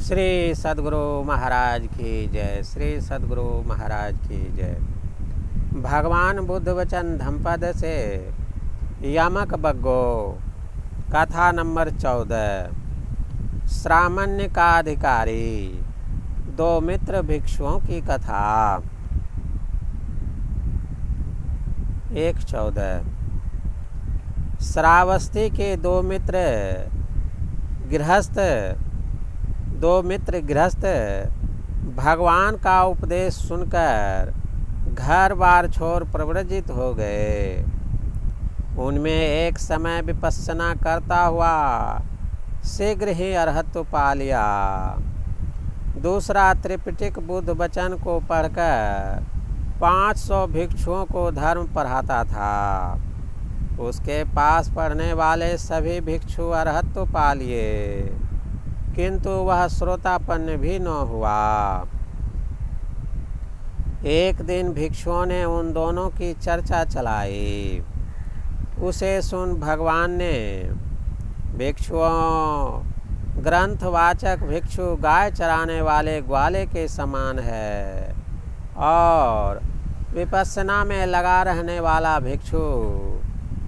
श्री सद्गुरु महाराज की जय। श्री सद्गुरु महाराज की जय। भगवान बुद्ध वचन धम्पद से यमक बग्गो। कथा नंबर 14। श्रामण्य का अधिकारी। दो मित्र भिक्षुओं की कथा। 1:14। श्रावस्ती के दो मित्र गृहस्थ भगवान का उपदेश सुनकर घर बार छोड़ प्रव्रजित हो गए। उनमें एक समय विपस्सना करता हुआ शीघ्र ही अरहत्व पा लिया। दूसरा त्रिपिटक बुद्ध वचन को पढ़कर 500 भिक्षुओं को धर्म पढ़ाता था। उसके पास पढ़ने वाले सभी भिक्षु अरहत्व पा लिए, किंतु वह श्रोतापन्न भी न हुआ। एक दिन भिक्षुओं ने उन दोनों की चर्चा चलाई। उसे सुन भगवान ने, भिक्षुओं, ग्रंथवाचक भिक्षु गाय चराने वाले ग्वाले के समान है, और विपस्सना में लगा रहने वाला भिक्षु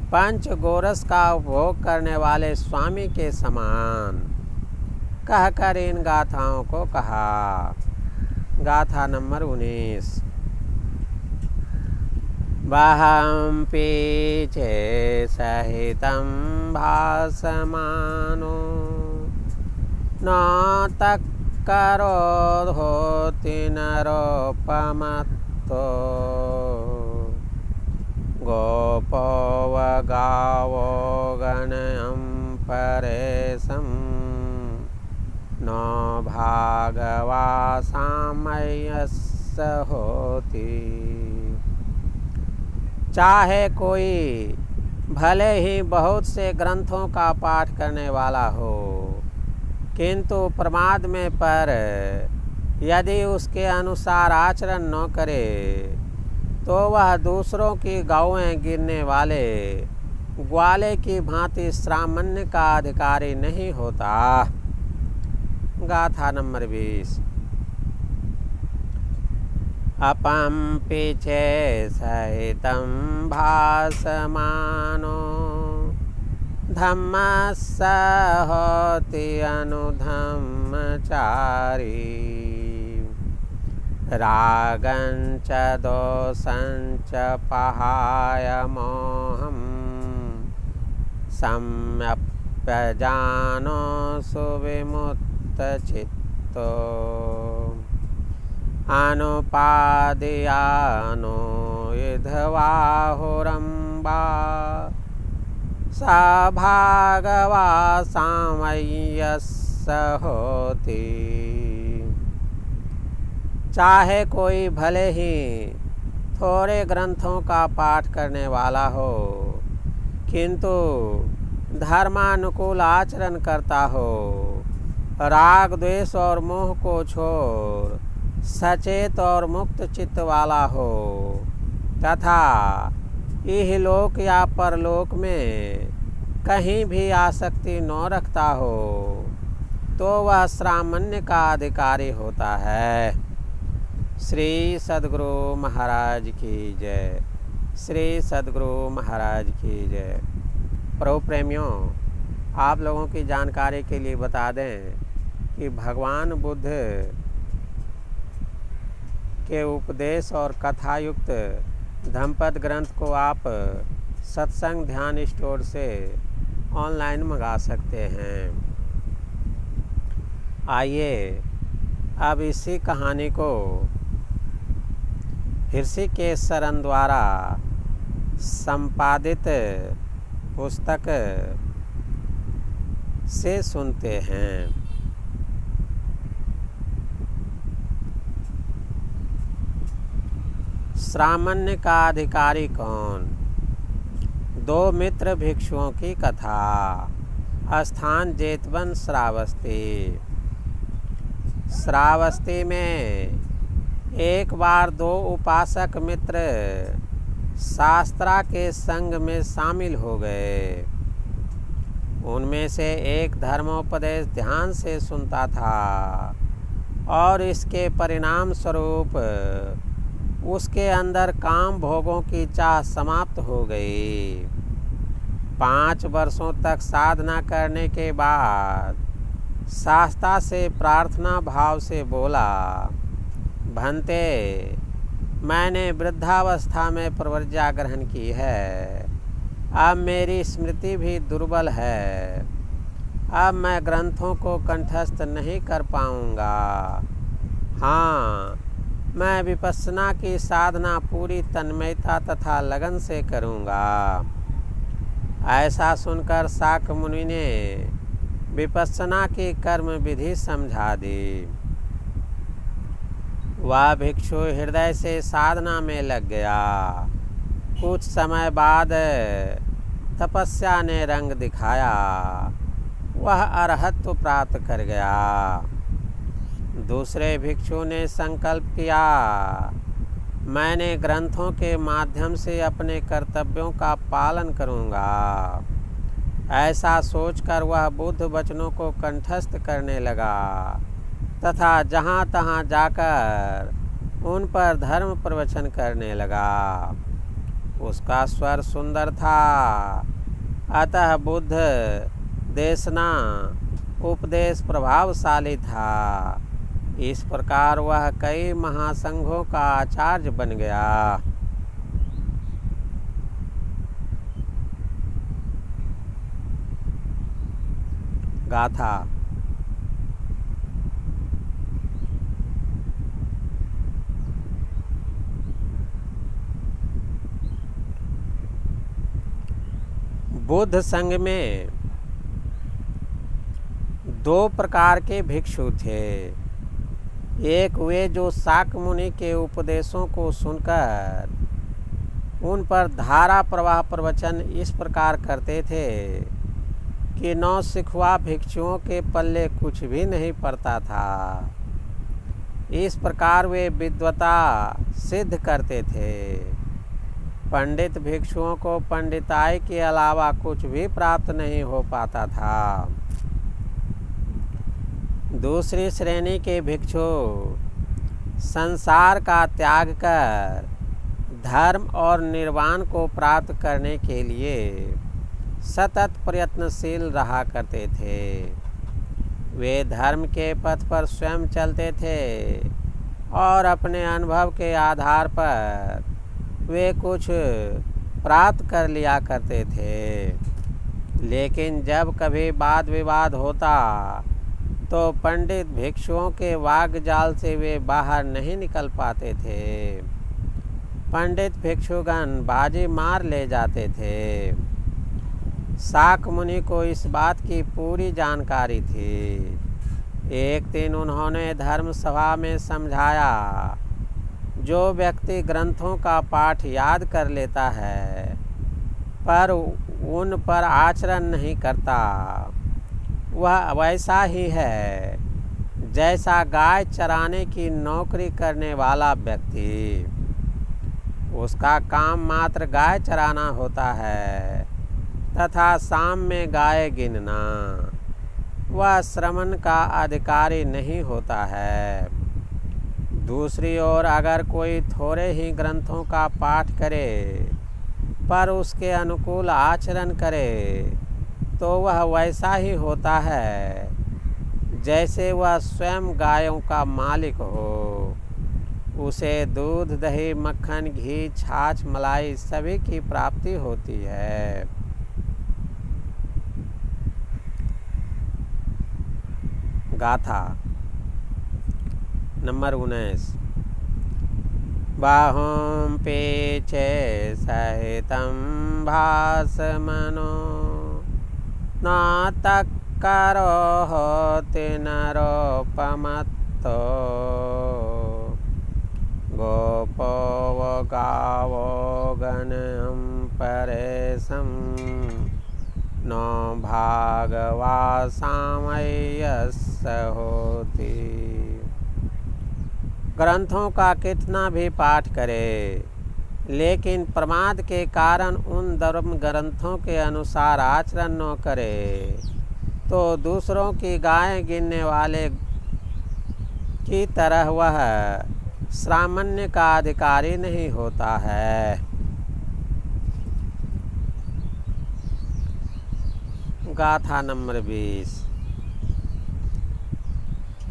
पंच गोरस का उपभोग करने वाले स्वामी के समान, कहकर इन गाथाओं को कहा। गाथा नंबर 19। वहं पीछे सहितं भासमानो न तक्करोधोति नरोपमत्तो गोपो गावो गणयं परेशं न भागवा सामयस्य होती। चाहे कोई भले ही बहुत से ग्रंथों का पाठ करने वाला हो, किंतु प्रमाद में पर यदि उसके अनुसार आचरण न करे तो वह दूसरों की गौएं गिरने वाले ग्वाले की भांति श्रामण्य का अधिकारी नहीं होता। गाथा नंबर 20। अपम पीछे सहितं भासमानो धम्मस्य होति अनुधम्मचारी रागञ्च दोषञ्च पहाय मोहं सम्यप्यजानो सुविमुक्तचित्तो अनुपादियानो यद्बाहुरम्बा स भागवा सामय्यस्य होति। चाहे कोई भले ही थोड़े ग्रंथों का पाठ करने वाला हो, किंतु धर्मानुकूल आचरण करता हो, राग द्वेष और मोह को छोड़ सचेत और मुक्त चित्त वाला हो, तथा इहलोक या परलोक में कहीं भी आसक्ति न रखता हो, तो वह श्रामण्य का अधिकारी होता है। श्री सद्गुरु महाराज की जय। श्री सद्गुरु महाराज की जय। प्रभु प्रेमियों, आप लोगों की जानकारी के लिए बता दें कि भगवान बुद्ध के उपदेश और कथायुक्त धम्पद ग्रंथ को आप सत्संग ध्यान स्टोर से ऑनलाइन मंगा सकते हैं। आइए अब इसी कहानी को ऋषिकेश शरण द्वारा संपादित पुस्तक से सुनते हैं। श्रामण्य का अधिकारी कौन? दो मित्र भिक्षुओं की कथा। स्थान जेतवन श्रावस्ती। श्रावस्ती में एक बार दो उपासक मित्र शास्त्रा के संग में शामिल हो गए। उनमें से एक धर्मोपदेश ध्यान से सुनता था और इसके परिणाम स्वरूप उसके अंदर काम भोगों की चाह समाप्त हो गई। 5 वर्षों तक साधना करने के बाद शास्ता से प्रार्थना भाव से बोला, भंते, मैंने वृद्धावस्था में प्रव्रज्या ग्रहण की है। अब मेरी स्मृति भी दुर्बल है। अब मैं ग्रंथों को कंठस्थ नहीं कर पाऊंगा। हाँ, मैं विपस्सना की साधना पूरी तन्मयता तथा लगन से करूंगा। ऐसा सुनकर शाक्य मुनि ने विपस्सना की कर्म विधि समझा दी। वह भिक्षु हृदय से साधना में लग गया। कुछ समय बाद तपस्या ने रंग दिखाया। वह अरहत्व प्राप्त कर गया। दूसरे भिक्षु ने संकल्प किया, मैंने ग्रंथों के माध्यम से अपने कर्तव्यों का पालन करूंगा। ऐसा सोचकर वह बुद्ध वचनों को कंठस्थ करने लगा तथा जहाँ तहाँ जाकर उन पर धर्म प्रवचन करने लगा। उसका स्वर सुंदर था, अतः बुद्ध देशना उपदेश प्रभावशाली था। इस प्रकार वह कई महासंघों का आचार्य बन गया। गाथा। बुद्ध संघ में 2 प्रकार के भिक्षु थे। एक वे जो शाक्य मुनि के उपदेशों को सुनकर उन पर धारा प्रवाह प्रवचन इस प्रकार करते थे कि नौसिखुआ भिक्षुओं के पल्ले कुछ भी नहीं पड़ता था। इस प्रकार वे विद्वता सिद्ध करते थे। पंडित भिक्षुओं को पंडिताई के अलावा कुछ भी प्राप्त नहीं हो पाता था। दूसरी श्रेणी के भिक्षु संसार का त्याग कर धर्म और निर्वाण को प्राप्त करने के लिए सतत प्रयत्नशील रहा करते थे। वे धर्म के पथ पर स्वयं चलते थे और अपने अनुभव के आधार पर वे कुछ प्राप्त कर लिया करते थे। लेकिन जब कभी वाद विवाद होता तो पंडित भिक्षुओं के वाग जाल से वे बाहर नहीं निकल पाते थे। पंडित भिक्षुगण बाजी मार ले जाते थे। शाक्य मुनि को इस बात की पूरी जानकारी थी। एक दिन उन्होंने धर्म सभा में समझाया, जो व्यक्ति ग्रंथों का पाठ याद कर लेता है पर उन पर आचरण नहीं करता, वह वैसा ही है जैसा गाय चराने की नौकरी करने वाला व्यक्ति। उसका काम मात्र गाय चराना होता है तथा शाम में गाय गिनना। वह श्रमण का अधिकारी नहीं होता है। दूसरी ओर अगर कोई थोड़े ही ग्रंथों का पाठ करे पर उसके अनुकूल आचरण करे तो वह वैसा ही होता है जैसे वह स्वयं गायों का मालिक हो। उसे दूध, दही, मक्खन, घी, छाछ, मलाई सभी की प्राप्ति होती है। गाथा नंबर 19। बाहुं पीछे सहितं भासमनो न तक्करोति नरोपमत्तो गोपो गावो गणं परेशं नो भागवा सामय्यस्य होति। ग्रंथों का कितना भी पाठ करे लेकिन प्रमाद के कारण उन धर्म ग्रंथों के अनुसार आचरण न करे तो दूसरों की गाय गिनने वाले की तरह वह सामान्य का अधिकारी नहीं होता है। गाथा नंबर 20।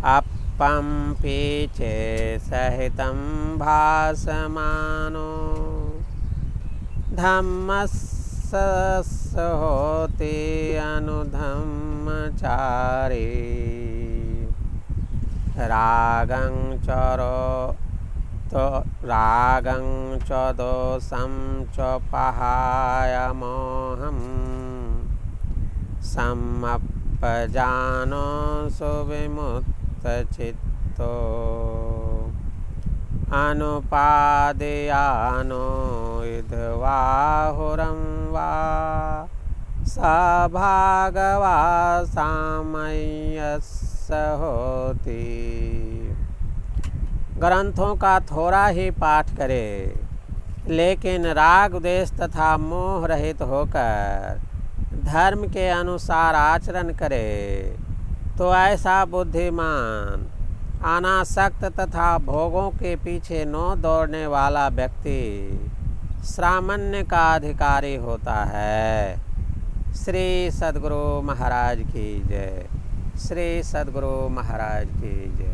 अपम पीछे सहितं भासमानो धम्मस्य होति अनुधम्मचारी रागं च दोषं च पहाय मोहम् सम्मपजानो सुविमुक्तचित्तो अनुपादयानो विधवाहुरं वा स भागवा सामय्यस्य होति। ग्रंथों का थोड़ा ही पाठ करे लेकिन राग द्वेष तथा मोह रहित होकर धर्म के अनुसार आचरण करे तो ऐसा बुद्धिमान अनासक्त तथा भोगों के पीछे न दौड़ने वाला व्यक्ति सामान्य का अधिकारी होता है। श्री सद्गुरु महाराज की जय। श्री सद्गुरु महाराज की जय।